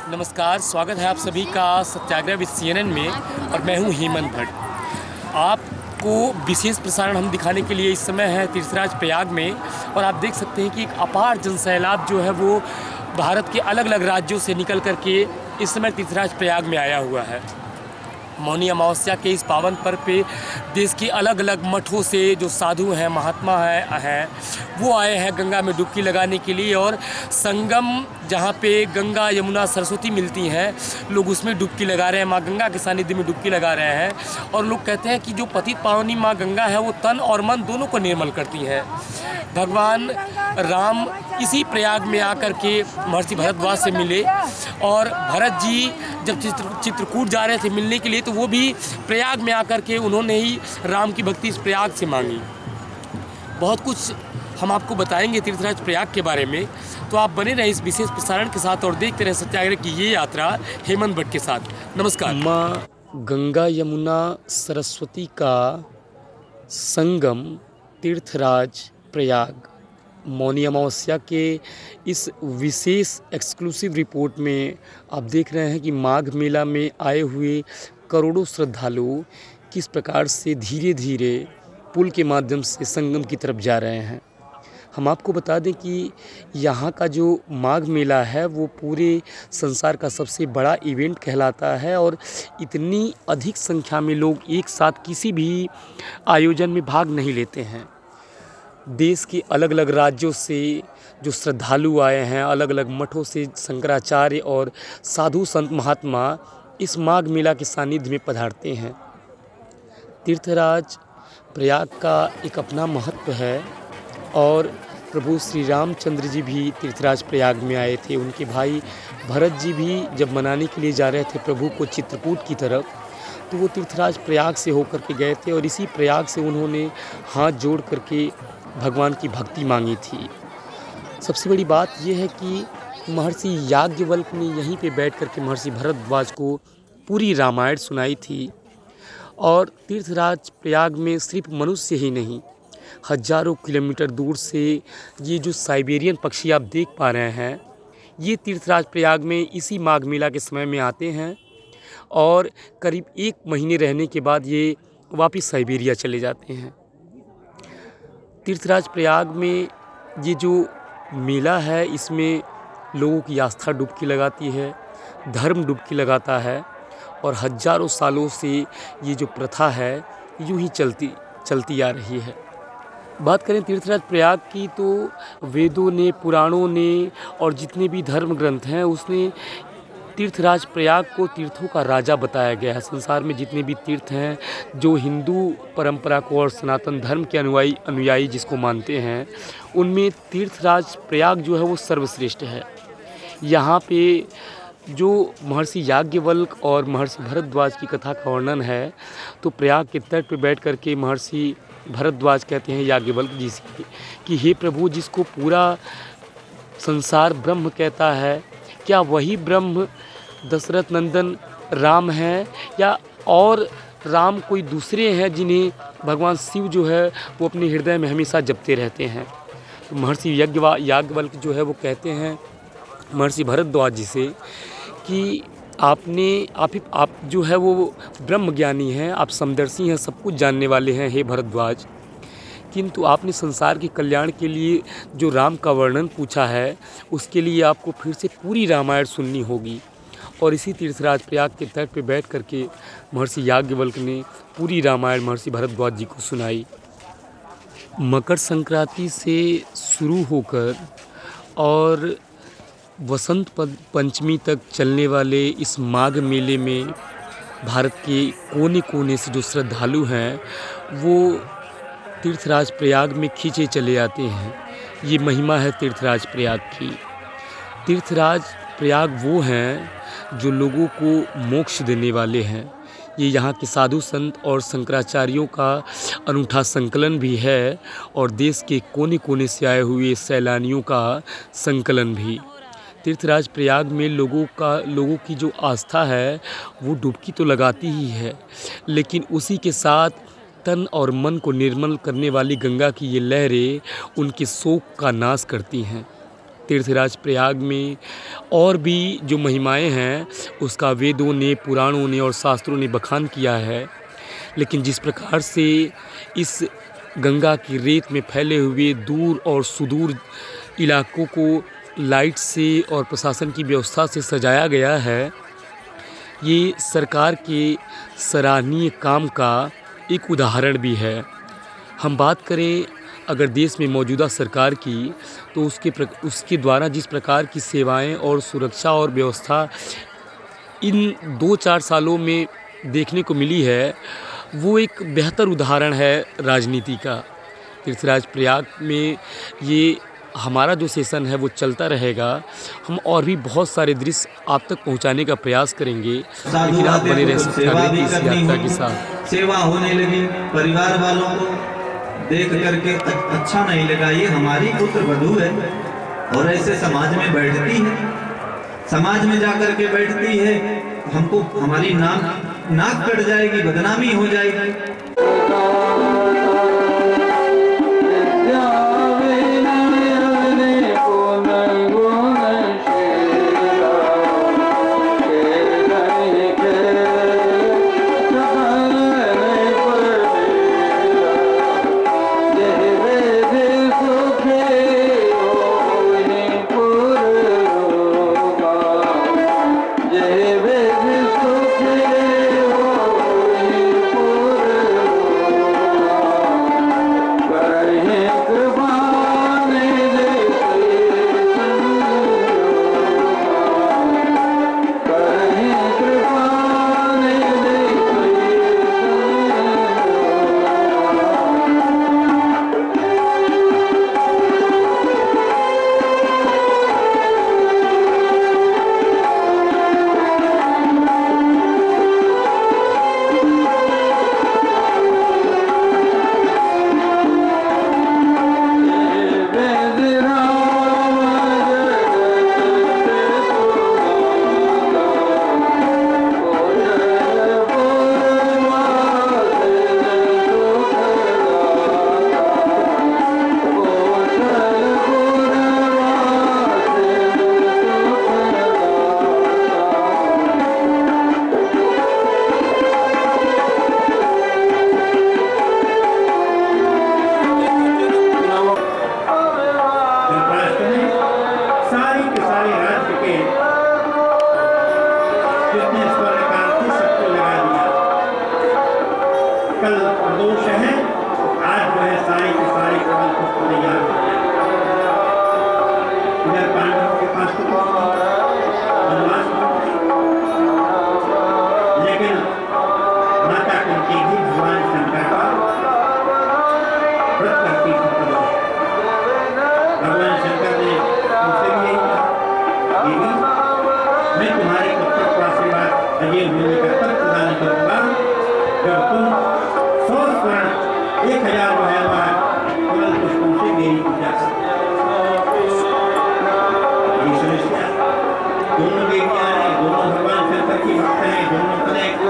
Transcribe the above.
नमस्कार, स्वागत है आप सभी का सत्याग्रह विद CNN में और मैं हूं हेमंत भट्ट। आपको विशेष प्रसारण हम दिखाने के लिए इस समय है तीर्थराज प्रयाग में और आप देख सकते हैं कि एक अपार जनसैलाब जो है वो भारत के अलग अलग राज्यों से निकल कर के इस समय तीर्थराज प्रयाग में आया हुआ है। मौनी अमावस्या के इस पावन पर्व पे देश के अलग अलग मठों से जो साधु हैं, महात्मा हैं वो आए हैं गंगा में डुबकी लगाने के लिए और संगम जहाँ पे गंगा यमुना सरस्वती मिलती हैं, लोग उसमें डुबकी लगा रहे हैं, माँ गंगा के सानिध्य में डुबकी लगा रहे हैं। और लोग कहते हैं कि जो पतित पावनी माँ गंगा है वो तन और मन दोनों को निर्मल करती है। भगवान राम इसी प्रयाग में आकर के महर्षि भरद्वाज से मिले और भरत जी जब चित्रकूट जा रहे थे मिलने के लिए तो वो भी प्रयाग में आकर के उन्होंने ही राम की भक्ति इस प्रयाग से मांगी। बहुत कुछ हम आपको बताएंगे तीर्थराज प्रयाग के बारे में, तो आप बने रहें इस विशेष प्रसारण के साथ और देखते रहें सत्याग्रह की ये यात्रा हेमंत भट्ट के साथ। नमस्कार। माँ गंगा यमुना सरस्वती का संगम तीर्थराज प्रयाग मौनी अमावस्या के इस विशेष एक्सक्लूसिव रिपोर्ट में आप देख रहे हैं कि माघ मेला में आए हुए करोड़ों श्रद्धालु किस प्रकार से धीरे धीरे पुल के माध्यम से संगम की तरफ जा रहे हैं। हम आपको बता दें कि यहाँ का जो माघ मेला है वो पूरे संसार का सबसे बड़ा इवेंट कहलाता है और इतनी अधिक संख्या में लोग एक साथ किसी भी आयोजन में भाग नहीं लेते हैं। देश के अलग अलग राज्यों से जो श्रद्धालु आए हैं, अलग अलग मठों से शंकराचार्य और साधु संत महात्मा इस माघ मेला के सानिध्य में पधारते हैं। तीर्थराज प्रयाग का एक अपना महत्व है और प्रभु श्री रामचंद्र जी भी तीर्थराज प्रयाग में आए थे। उनके भाई भरत जी भी जब मनाने के लिए जा रहे थे प्रभु को चित्रकूट की तरफ, तो वो तीर्थराज प्रयाग से होकर के गए थे और इसी प्रयाग से उन्होंने हाथ जोड़ करके भगवान की भक्ति मांगी थी। सबसे बड़ी बात यह है कि महर्षि याज्ञवल्क्य ने यहीं पे बैठ करके महर्षि भरद्वाज को पूरी रामायण सुनाई थी। और तीर्थराज प्रयाग में सिर्फ मनुष्य ही नहीं, हजारों किलोमीटर दूर से ये जो साइबेरियन पक्षी आप देख पा रहे हैं, ये तीर्थराज प्रयाग में इसी माघ मेला के समय में आते हैं और करीब 1 महीने रहने के बाद ये वापस साइबेरिया चले जाते हैं। तीर्थराज प्रयाग में ये जो मेला है इसमें लोगों की आस्था डुबकी लगाती है, धर्म डुबकी लगाता है और हजारों सालों से ये जो प्रथा है यूं ही चलती आ रही है। बात करें तीर्थराज प्रयाग की तो वेदों ने, पुराणों ने और जितने भी धर्म ग्रंथ हैं उसने तीर्थराज प्रयाग को तीर्थों का राजा बताया गया है। संसार में जितने भी तीर्थ हैं, जो हिंदू परंपरा को और सनातन धर्म के अनुयायी जिसको मानते हैं, उनमें तीर्थराज प्रयाग जो है वो सर्वश्रेष्ठ है। यहाँ पे जो महर्षि याज्ञवल्क्य और महर्षि भरद्वाज की कथा का वर्णन है, तो प्रयाग के तट पर बैठ कर के महर्षि भरद्वाज कहते हैं याज्ञवल्क्य जी से कि हे प्रभु, जिसको पूरा संसार ब्रह्म कहता है, क्या वही ब्रह्म दशरथ नंदन राम हैं या और राम कोई दूसरे हैं जिन्हें भगवान शिव जो है वो अपने हृदय में हमेशा जपते रहते हैं। तो महर्षि याज्ञवल्क्य जो है वो कहते हैं महर्षि भरद्वाज जी से कि आप जो है वो ब्रह्म ज्ञानी हैं, आप समदर्शी हैं, सब कुछ जानने वाले हैं हे भरद्वाज, किंतु आपने संसार के कल्याण के लिए जो राम का वर्णन पूछा है उसके लिए आपको फिर से पूरी रामायण सुननी होगी। और इसी तीर्थराज प्रयाग के तट पर बैठ करके महर्षि याज्ञवल्क्य ने पूरी रामायण महर्षि भरद्वाज जी को सुनाई। मकर संक्रांति से शुरू होकर और वसंत पंचमी तक चलने वाले इस माघ मेले में भारत के कोने कोने से जो श्रद्धालु हैं वो तीर्थराज प्रयाग में खींचे चले आते हैं। ये महिमा है तीर्थराज प्रयाग की। तीर्थराज प्रयाग वो हैं जो लोगों को मोक्ष देने वाले हैं। ये यहाँ के साधु संत और शंकराचार्यों का अनूठा संकलन भी है और देश के कोने कोने से आए हुए सैलानियों का संकलन भी। तीर्थराज प्रयाग में लोगों की जो आस्था है वो डुबकी तो लगाती ही है, लेकिन उसी के साथ तन और मन को निर्मल करने वाली गंगा की ये लहरें उनके शोक का नाश करती हैं। तीर्थराज प्रयाग में और भी जो महिमाएं हैं उसका वेदों ने, पुराणों ने और शास्त्रों ने बखान किया है। लेकिन जिस प्रकार से इस गंगा की रेत में फैले हुए दूर और सुदूर इलाकों को लाइट से और प्रशासन की व्यवस्था से सजाया गया है, ये सरकार के सराहनीय काम का एक उदाहरण भी है। हम बात करें अगर देश में मौजूदा सरकार की, तो उसके द्वारा जिस प्रकार की सेवाएं और सुरक्षा और व्यवस्था इन 2-4 सालों में देखने को मिली है, वो एक बेहतर उदाहरण है राजनीति का। तीर्थराज प्रयाग में ये हमारा जो सेशन है वो चलता रहेगा। हम और भी बहुत सारे दृश्य आप तक पहुंचाने का प्रयास करेंगे, लेकिन आप बने रह सकते हैं इस यात्रा के साथ। सेवा होने लगी, परिवार वालों को देख करके अच्छा नहीं लगा, ये हमारी पुत्र वधू है और ऐसे समाज में बैठती है, समाज में जाकर के बैठती है, हमको हमारी नाक कट जाएगी, बदनामी हो जाएगी। कल प्रदोष है, आज जो है सारी की सारी कमल पुष्प तैयार। इधर पांडवों के पास तो